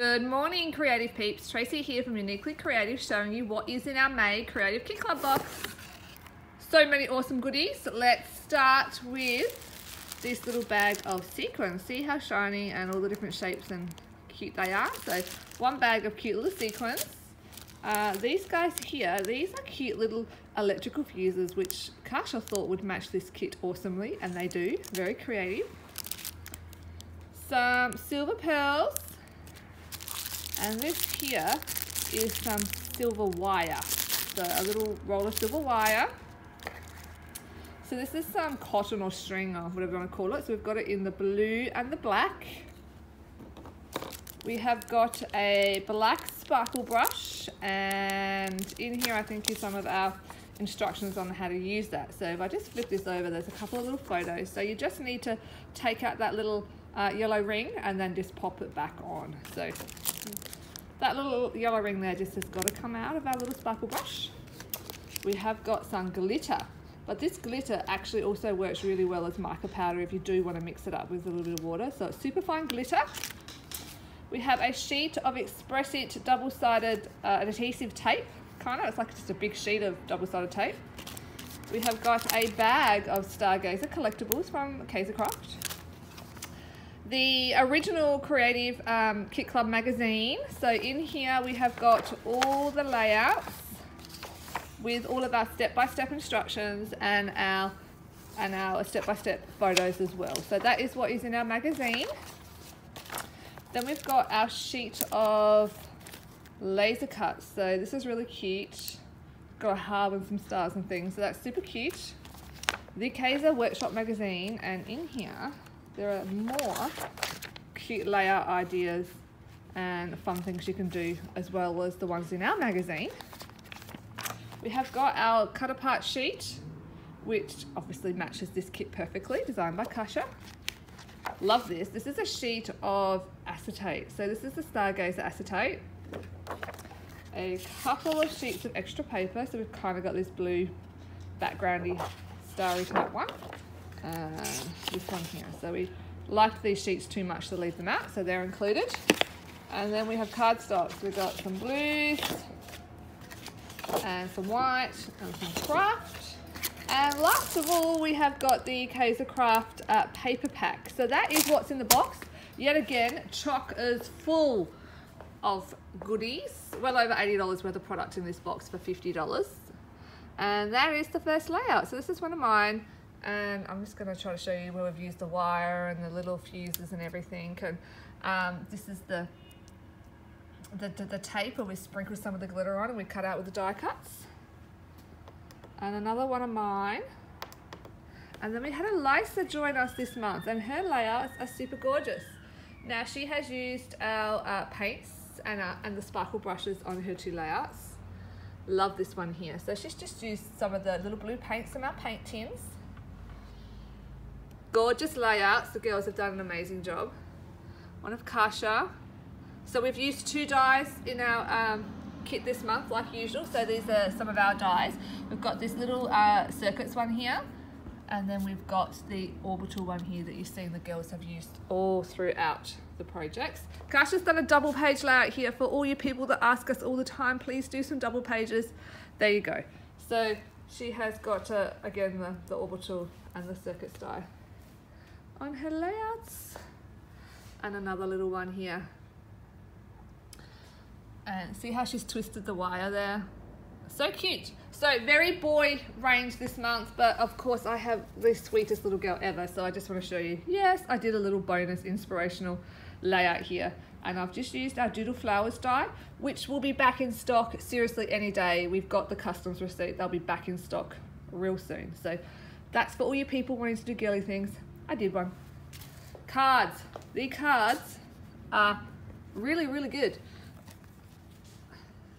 Good morning, creative peeps. Tracy here from Uniquely Creative, showing you what is in our May Creative Kit Club box. So many awesome goodies. Let's start with this little bag of sequins. See how shiny and all the different shapes and cute they are. So one bag of cute little sequins. These guys here, these are cute little electrical fuses, which Kasha thought would match this kit awesomely, and they do. Very creative. Some silver pearls. And this here is some silver wire. So a little roll of silver wire. So this is some cotton or string or whatever you want to call it. So we've got it in the blue and the black. We have got a black sparkle brush, and in here I think is some of our instructions on how to use that. So if I just flip this over, there's a couple of little photos. So you just need to take out that little yellow ring and then just pop it back on. So that little yellow ring there just has got to come out of our little sparkle brush. We have got some glitter, but this glitter actually also works really well as mica powder if you do want to mix it up with a little bit of water. So it's super fine glitter. We have a sheet of Express It double-sided adhesive tape, it's like just a big sheet of double-sided tape. We have got a bag of Stargazer collectibles from Kaisercraft. The original Creative Kit Club magazine. So in here we have got all the layouts with all of our step-by-step instructions and our step-by-step photos as well. So that is what is in our magazine. Then we've got our sheet of laser cuts. So this is really cute. Got a heart and some stars and things. So that's super cute. The Kaiser Workshop magazine, and in here there are more cute layout ideas and fun things you can do, as well as the ones in our magazine. We have got our cut apart sheet, which obviously matches this kit perfectly, designed by Kasha. Love this. This is a sheet of acetate. So this is the Stargazer acetate. A couple of sheets of extra paper. So we've kind of got this blue backgroundy starry type one. This one here. So we liked these sheets too much to leave them out, so they're included. And then we have cardstock. So we've got some blues and some white and some craft. And last of all, we have got the Kaisercraft paper pack. So that is what's in the box. Yet again, chock is full of goodies. Well over $80 worth of product in this box for $50. And that is the first layout. So this is one of mine. And I'm just going to try to show you where we've used the wire and the little fuses and everything. And this is the tape where we sprinkled some of the glitter on and we cut out with the die cuts. And another one of mine. And then we had Elisa join us this month, and her layouts are super gorgeous. Now she has used our paints and the sparkle brushes on her two layouts. Love this one here. So she's just used some of the little blue paints from our paint tins. Gorgeous layouts. The girls have done an amazing job. One of Kasha. So we've used two dies in our kit this month, like usual. So these are some of our dies. We've got this little circuits one here, and then we've got the orbital one here that you've seen the girls have used all throughout the projects. Kasha's done a double page layout here for all you people that ask us all the time, please do some double pages. There you go. So she has got again the orbital and the circuits die on her layouts, and another little one here. And see how she's twisted the wire there? So cute. So very boy range this month, but of course I have the sweetest little girl ever, so I just want to show you, yes, I did a little bonus inspirational layout here, and I've just used our Doodle Flowers die, which will be back in stock seriously any day. We've got the customs receipt. They'll be back in stock real soon. So that's for all you people wanting to do girly things. I did one. Cards. The cards are really, really good.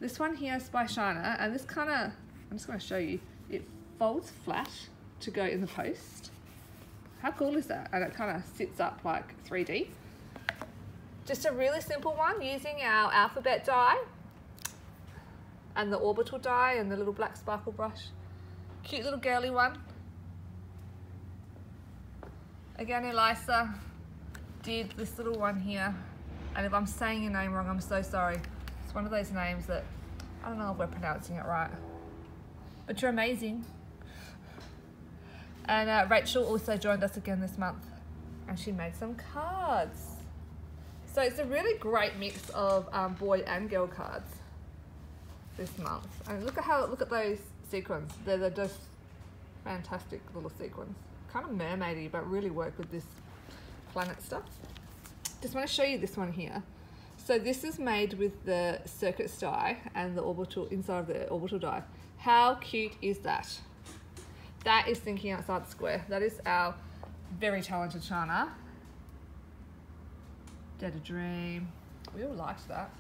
This one here is by Shana, and this kind of, I'm just going to show you, it folds flat to go in the post. How cool is that? And it kind of sits up like 3D. Just a really simple one using our alphabet die and the orbital die and the little black sparkle brush. Cute little girly one. Again, Elisa did this little one here And if I'm saying your name wrong, I'm so sorry. It's one of those names that I don't know if we're pronouncing it right, but you're amazing. And Rachel also joined us again this month, and she made some cards. So it's a really great mix of boy and girl cards this month. And look at those sequins. They're just fantastic little sequins. Kind of mermaidy, but really work with this planet stuff. Just want to show you this one here. So this is made with the circuits die and the orbital inside of the orbital die. How cute is that? That is thinking outside the square. That is our very talented Shana. Dare to Dream. We all liked that.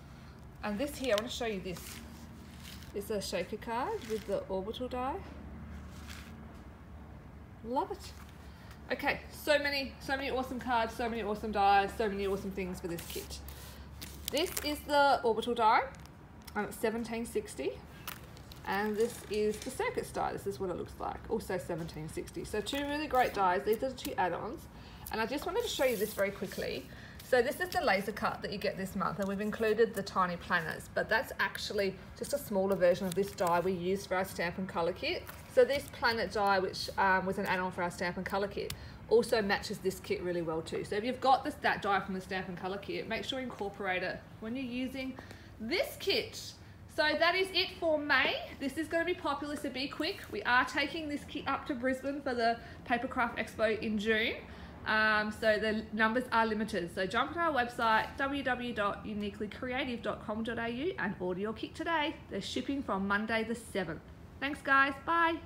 And this here, I want to show you this. It's a shaker card with the orbital die. Love it. Okay, so many awesome cards, so many awesome dies, so many awesome things for this kit. This is the orbital die, and it's 1760. And this is the circuits die. This is what it looks like, also 1760. So two really great dies. These are the two add-ons. And I just wanted to show you this very quickly. So this is the laser cut that you get this month, and we've included the tiny planets, but that's actually just a smaller version of this die we used for our Stampin' Colour kit. So this planet die, which was an add-on for our Stampin' Colour kit, also matches this kit really well too. So if you've got that die from the Stampin' Colour kit, make sure you incorporate it when you're using this kit. So that is it for May. This is going to be popular, so be quick. We are taking this kit up to Brisbane for the Papercraft Expo in June. So the numbers are limited. So jump on our website, www.uniquelycreative.com.au, and order your kit today. They're shipping from Monday the 7th. Thanks guys, bye.